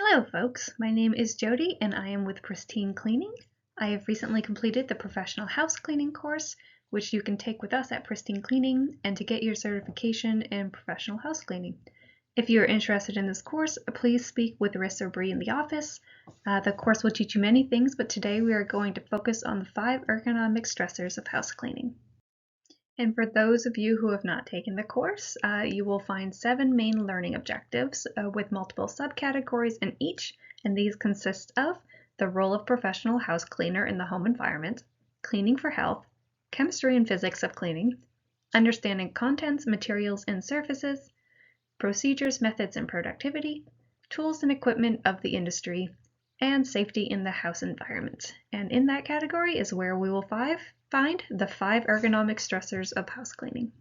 Hello folks, my name is Jody and I am with Pristine Cleaning. I have recently completed the Professional House Cleaning course, which you can take with us at Pristine Cleaning and to get your certification in professional house cleaning. If you are interested in this course, please speak with Riss or Bree in the office. The course will teach you many things, but today we are going to focus on the 5 ergonomic stressors of house cleaning. And for those of you who have not taken the course, you will find 7 main learning objectives with multiple subcategories in each, and these consist of the role of professional house cleaner in the home environment, cleaning for health, chemistry and physics of cleaning, understanding contents, materials, and surfaces, procedures, methods, and productivity, tools and equipment of the industry, and safety in the house environment. And in that category is where we will find the 5 ergonomic stressors of house cleaning.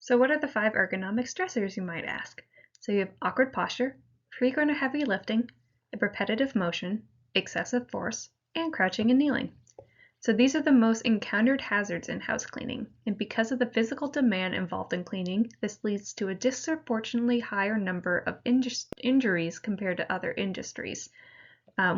So what are the 5 ergonomic stressors, you might ask? So you have awkward posture, frequent or heavy lifting, repetitive motion, excessive force, and crouching and kneeling. So these are the most encountered hazards in house cleaning, and because of the physical demand involved in cleaning, this leads to a disproportionately higher number of injuries compared to other industries.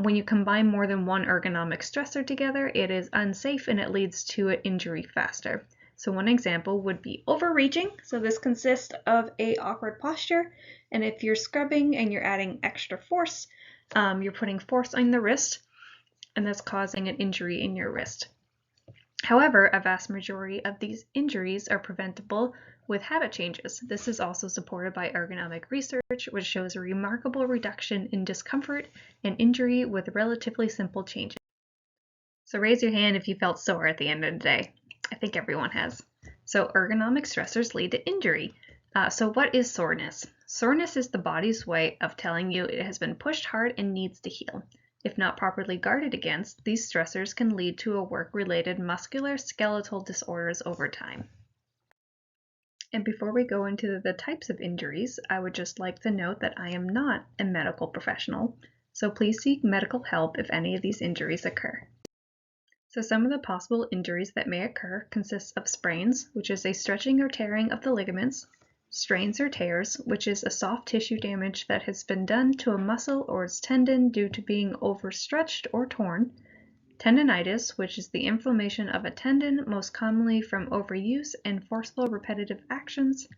When you combine more than one ergonomic stressor together, it is unsafe and it leads to an injury faster. So one example would be overreaching. So this consists of a awkward posture, and if you're scrubbing and you're adding extra force, you're putting force on the wrist, and that's causing an injury in your wrist. However, a vast majority of these injuries are preventable with habit changes. This is also supported by ergonomic research, which shows a remarkable reduction in discomfort and injury with relatively simple changes. So raise your hand if you felt sore at the end of the day. I think everyone has. So ergonomic stressors lead to injury. So what is soreness? Soreness is the body's way of telling you it has been pushed hard and needs to heal. If not properly guarded against, these stressors can lead to a work-related muscular skeletal disorders over time. And before we go into the types of injuries, I would just like to note that I am not a medical professional, so please seek medical help if any of these injuries occur. So some of the possible injuries that may occur consist of sprains, which is a stretching or tearing of the ligaments, strains or tears, which is a soft tissue damage that has been done to a muscle or its tendon due to being overstretched or torn, tendinitis, which is the inflammation of a tendon, most commonly from overuse and forceful repetitive actions,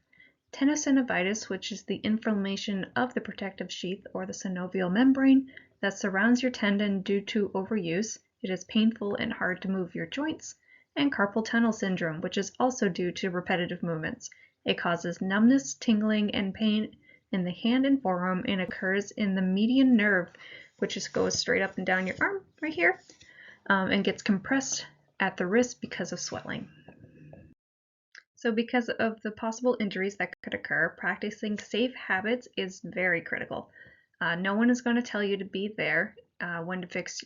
tenosynovitis, which is the inflammation of the protective sheath or the synovial membrane that surrounds your tendon due to overuse. It is painful and hard to move your joints, and carpal tunnel syndrome, which is also due to repetitive movements. It causes numbness, tingling, and pain in the hand and forearm and occurs in the median nerve, which just goes straight up and down your arm right here, and gets compressed at the wrist because of swelling. So because of the possible injuries that could occur, practicing safe habits is very critical. No one is going to tell you to be there, when to fix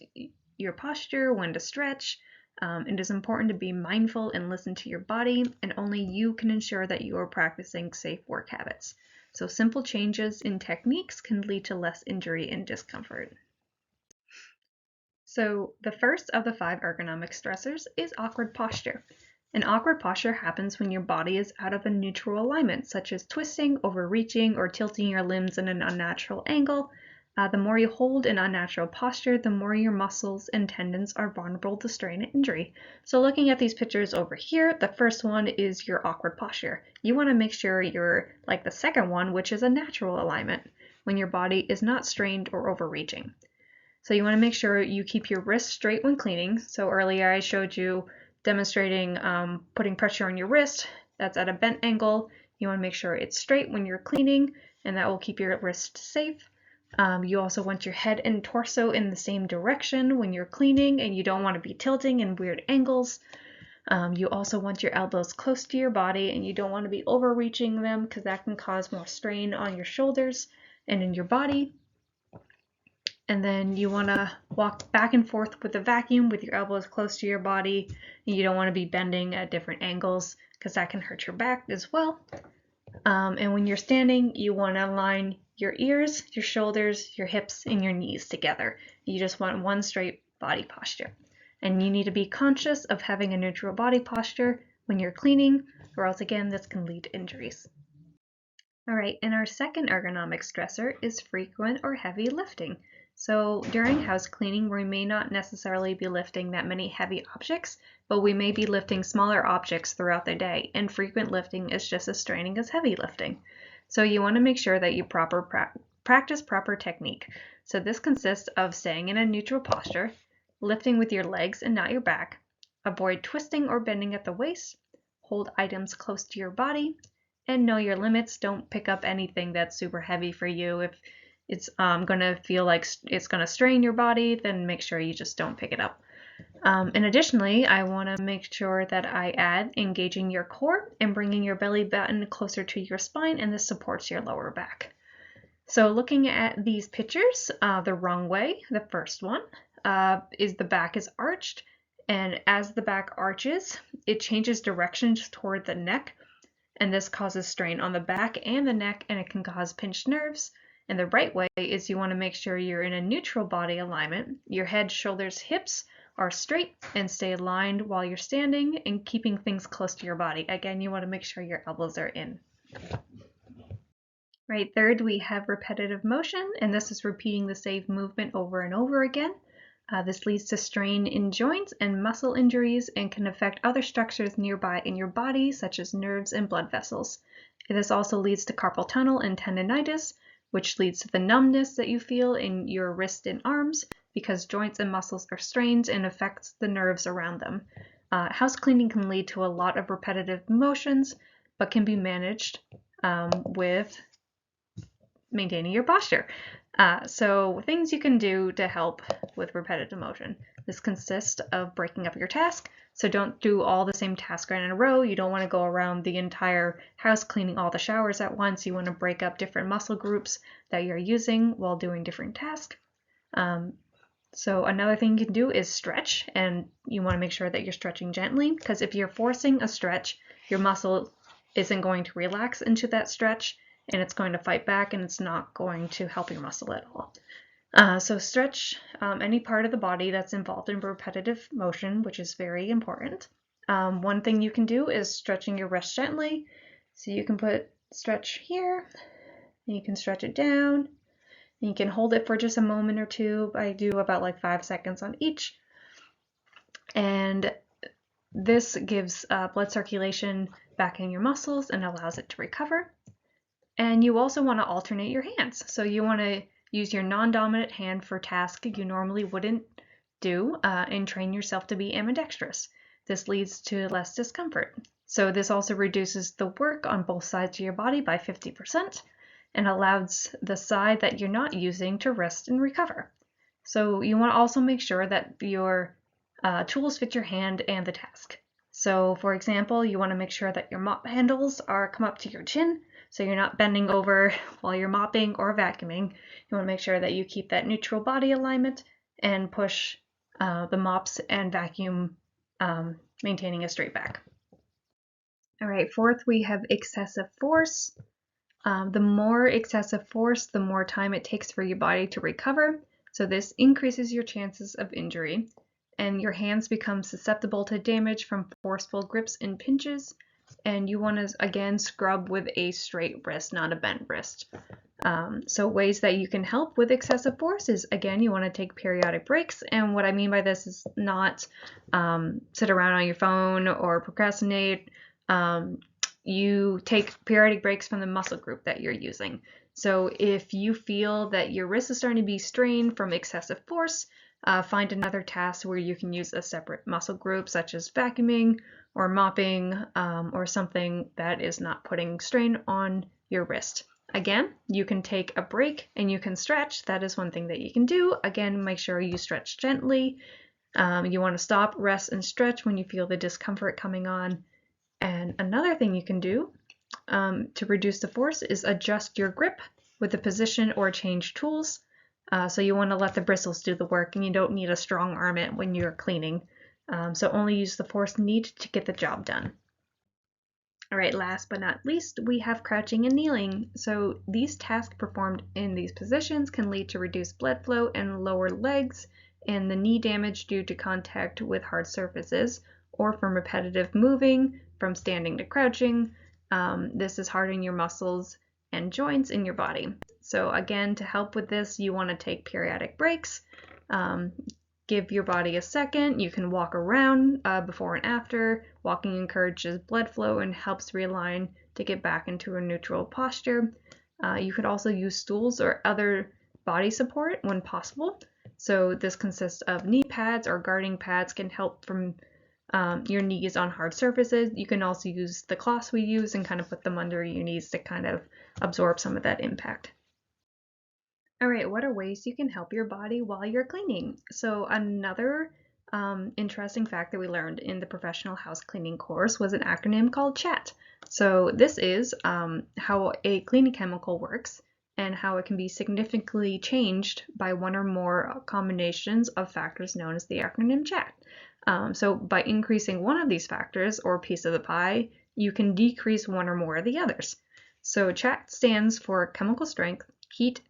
your posture, when to stretch. It is important to be mindful and listen to your body, and only you can ensure that you are practicing safe work habits. So simple changes in techniques can lead to less injury and discomfort. So the first of the 5 ergonomic stressors is awkward posture. An awkward posture happens when your body is out of a neutral alignment, such as twisting, overreaching, or tilting your limbs in an unnatural angle. The more you hold an unnatural posture, the more your muscles and tendons are vulnerable to strain and injury. So looking at these pictures over here, the first one is your awkward posture. You want to make sure you're like the second one, which is a natural alignment, when your body is not strained or overreaching. So you want to make sure you keep your wrists straight when cleaning. So earlier I showed you demonstrating putting pressure on your wrist. That's at a bent angle. You want to make sure it's straight when you're cleaning, and that will keep your wrist safe. You also want your head and torso in the same direction when you're cleaning, and you don't want to be tilting in weird angles. You also want your elbows close to your body, and you don't want to be overreaching them because that can cause more strain on your shoulders and in your body. And then you want to walk back and forth with the vacuum with your elbows close to your body. And you don't want to be bending at different angles because that can hurt your back as well. And when you're standing, you want to align your ears, your shoulders, your hips, and your knees together. You just want one straight body posture. And you need to be conscious of having a neutral body posture when you're cleaning, or else again, this can lead to injuries. All right, and our second ergonomic stressor is frequent or heavy lifting. So during house cleaning, we may not necessarily be lifting that many heavy objects, but we may be lifting smaller objects throughout the day, and frequent lifting is just as straining as heavy lifting. So you want to make sure that you practice proper technique. So this consists of staying in a neutral posture, lifting with your legs and not your back, avoid twisting or bending at the waist, hold items close to your body, and know your limits. Don't pick up anything that's super heavy for you. If it's going to feel like it's going to strain your body, then make sure you just don't pick it up. And additionally, I want to make sure that I add engaging your core and bringing your belly button closer to your spine, and this supports your lower back. So looking at these pictures, the wrong way, the first one, is the back is arched, and as the back arches, it changes directions toward the neck, and this causes strain on the back and the neck, and it can cause pinched nerves. And the right way is you want to make sure you're in a neutral body alignment. Your head, shoulders, hips are straight and stay aligned while you're standing and keeping things close to your body. Again, you want to make sure your elbows are in. Right, third, we have repetitive motion, and this is repeating the same movement over and over again. This leads to strain in joints and muscle injuries and can affect other structures nearby in your body, such as nerves and blood vessels. This also leads to carpal tunnel and tendonitis, which leads to the numbness that you feel in your wrists and arms because joints and muscles are strained and affects the nerves around them. House cleaning can lead to a lot of repetitive motions, but can be managed with maintaining your posture. So things you can do to help with repetitive motion. This consists of breaking up your task. So don't do all the same task right in a row. You don't want to go around the entire house cleaning all the showers at once. You want to break up different muscle groups that you're using while doing different tasks. So another thing you can do is stretch, and you want to make sure that you're stretching gently, because if you're forcing a stretch, your muscle isn't going to relax into that stretch, and it's going to fight back, and it's not going to help your muscle at all. So stretch any part of the body that's involved in repetitive motion, which is very important. One thing you can do is stretching your wrist gently. So you can stretch here, and you can stretch it down, and you can hold it for just a moment or two. I do about like 5 seconds on each. And this gives blood circulation back in your muscles and allows it to recover. And you also want to alternate your hands. So you want to use your non-dominant hand for tasks you normally wouldn't do and train yourself to be ambidextrous. This leads to less discomfort. So this also reduces the work on both sides of your body by 50% and allows the side that you're not using to rest and recover. So you want to also make sure that your tools fit your hand and the task. So for example, you want to make sure that your mop handles come up to your chin, so you're not bending over while you're mopping or vacuuming. You want to make sure that you keep that neutral body alignment and push the mops and vacuum, maintaining a straight back. All right, fourth, we have excessive force. The more excessive force, the more time it takes for your body to recover. So this increases your chances of injury, and your hands become susceptible to damage from forceful grips and pinches. And you want to, again, scrub with a straight wrist, not a bent wrist. So ways that you can help with excessive force is, again, you want to take periodic breaks. And what I mean by this is not sit around on your phone or procrastinate. You take periodic breaks from the muscle group that you're using. So if you feel that your wrist is starting to be strained from excessive force, find another task where you can use a separate muscle group, such as vacuuming or mopping, or something that is not putting strain on your wrist. Again, you can take a break and you can stretch. That is one thing that you can do. Again, make sure you stretch gently. You want to stop, rest, and stretch when you feel the discomfort coming on. And another thing you can do to reduce the force is adjust your grip with the position or change tools. So you want to let the bristles do the work, and you don't need a strong arm when you're cleaning. So only use the force needed to get the job done. All right, last but not least, we have crouching and kneeling. So these tasks performed in these positions can lead to reduced blood flow and lower legs and the knee damage due to contact with hard surfaces or from repetitive moving from standing to crouching. This is hardening your muscles and joints in your body. So again, to help with this, you want to take periodic breaks. Give your body a second. You can walk around before and after. Walking encourages blood flow and helps realign to get back into a neutral posture. You could also use stools or other body support when possible. So this consists of knee pads or guarding pads can help from your knees on hard surfaces. You can also use the cloths we use and kind of put them under your knees to kind of absorb some of that impact. All right, what are ways you can help your body while you're cleaning? So another interesting fact that we learned in the professional house cleaning course was an acronym called CHAT. So this is how a cleaning chemical works and how it can be significantly changed by one or more combinations of factors known as the acronym CHAT. So by increasing one of these factors or piece of the pie, you can decrease one or more of the others. So CHAT stands for chemical strength, heat,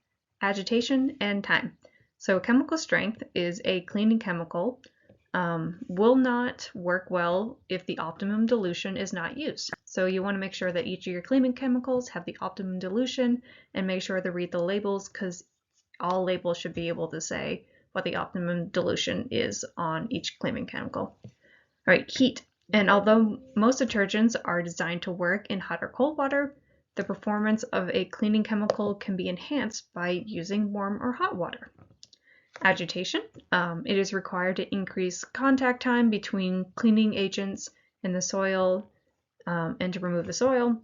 agitation, and time. So chemical strength is a cleaning chemical, will not work well if the optimum dilution is not used. So you want to make sure that each of your cleaning chemicals have the optimum dilution and make sure to read the labels because all labels should be able to say what the optimum dilution is on each cleaning chemical. All right, heat. And although most detergents are designed to work in hot or cold water, the performance of a cleaning chemical can be enhanced by using warm or hot water. Agitation. It is required to increase contact time between cleaning agents and the soil and to remove the soil.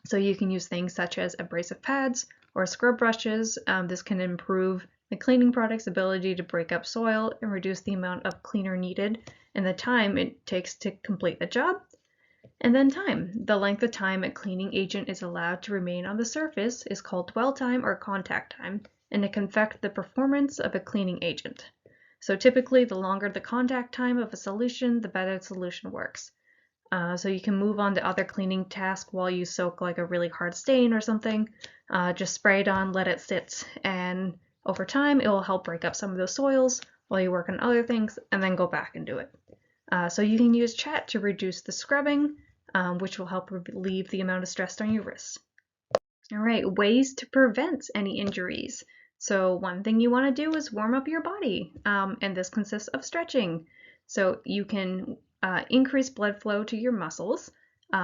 So you can use things such as abrasive pads or scrub brushes. This can improve the cleaning product's ability to break up soil and reduce the amount of cleaner needed and the time it takes to complete the job. And then time. The length of time a cleaning agent is allowed to remain on the surface is called dwell time or contact time, and it can affect the performance of a cleaning agent. So typically, the longer the contact time of a solution, the better the solution works. So you can move on to other cleaning tasks while you soak like a really hard stain or something. Just spray it on, let it sit, and over time, it will help break up some of those soils while you work on other things, and then go back and do it. So you can use CHAT to reduce the scrubbing, which will help relieve the amount of stress on your wrists. All right, ways to prevent any injuries. So one thing you want to do is warm up your body, and this consists of stretching. So you can increase blood flow to your muscles,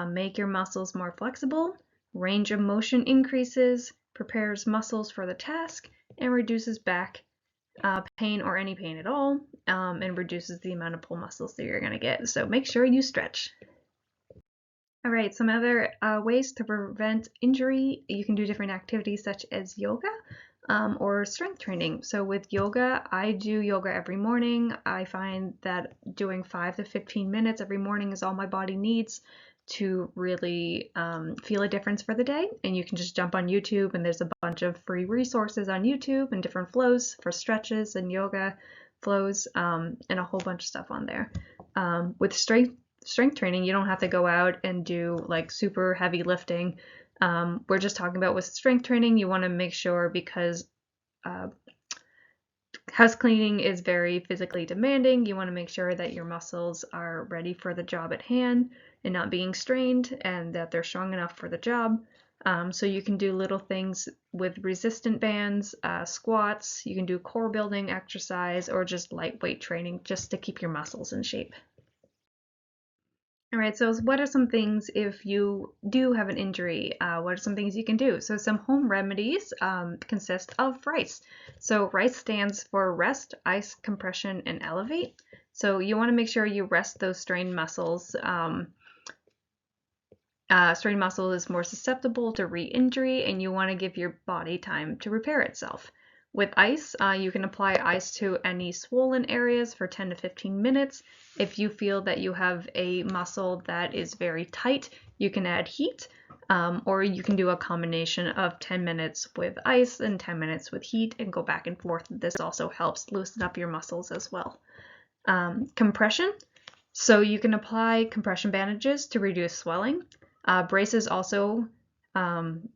make your muscles more flexible, range of motion increases, prepares muscles for the task, and reduces back pain or any pain at all, and reduces the amount of pull muscles that you're going to get. So make sure you stretch. All right, some other ways to prevent injury. You can do different activities such as yoga or strength training. So with yoga, I do yoga every morning. I find that doing 5 to 15 minutes every morning is all my body needs to really feel a difference for the day. And you can just jump on YouTube and there's a bunch of free resources on YouTube and different flows for stretches and yoga flows and a whole bunch of stuff on there. With strength training, you don't have to go out and do like super heavy lifting. We're just talking about with strength training, you want to make sure because house cleaning is very physically demanding. You want to make sure that your muscles are ready for the job at hand and not being strained and that they're strong enough for the job. So you can do little things with resistant bands, squats, you can do core building exercise or just lightweight training just to keep your muscles in shape. All right, so what are some things if you do have an injury? What are some things you can do? So some home remedies consist of RICE. So RICE stands for rest, ice, compression, and elevate. So you want to make sure you rest those strained muscles. Strained muscle is more susceptible to re-injury, and you want to give your body time to repair itself. With ice, you can apply ice to any swollen areas for 10 to 15 minutes. If you feel that you have a muscle that is very tight, you can add heat, or you can do a combination of 10 minutes with ice and 10 minutes with heat and go back and forth. This also helps loosen up your muscles as well. Compression. So you can apply compression bandages to reduce swelling. Braces also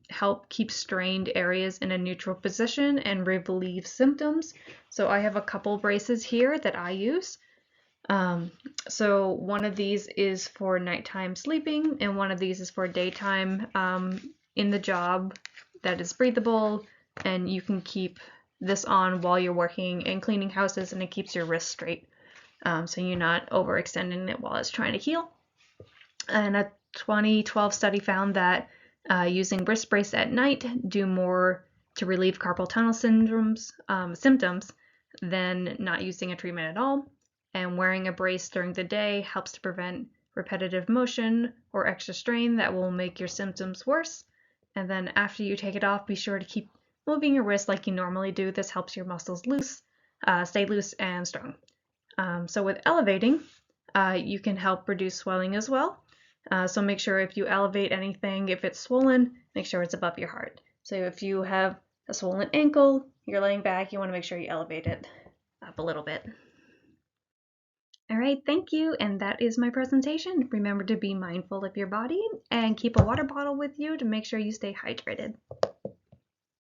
help keep strained areas in a neutral position and relieve symptoms. So I have a couple braces here that I use. So one of these is for nighttime sleeping and one of these is for daytime in the job that is breathable, and you can keep this on while you're working and cleaning houses, and it keeps your wrist straight, so you're not overextending it while it's trying to heal. And a 2012 study found that using wrist brace at night do more to relieve carpal tunnel symptoms than not using a treatment at all. And wearing a brace during the day helps to prevent repetitive motion or extra strain that will make your symptoms worse. And then after you take it off, be sure to keep moving your wrist like you normally do. This helps your muscles stay loose and strong. So with elevating, you can help reduce swelling as well. So make sure if you elevate anything, if it's swollen, make sure it's above your heart. So if you have a swollen ankle, you're laying back, you want to make sure you elevate it up a little bit. All right, thank you, and that is my presentation. Remember to be mindful of your body and keep a water bottle with you to make sure you stay hydrated.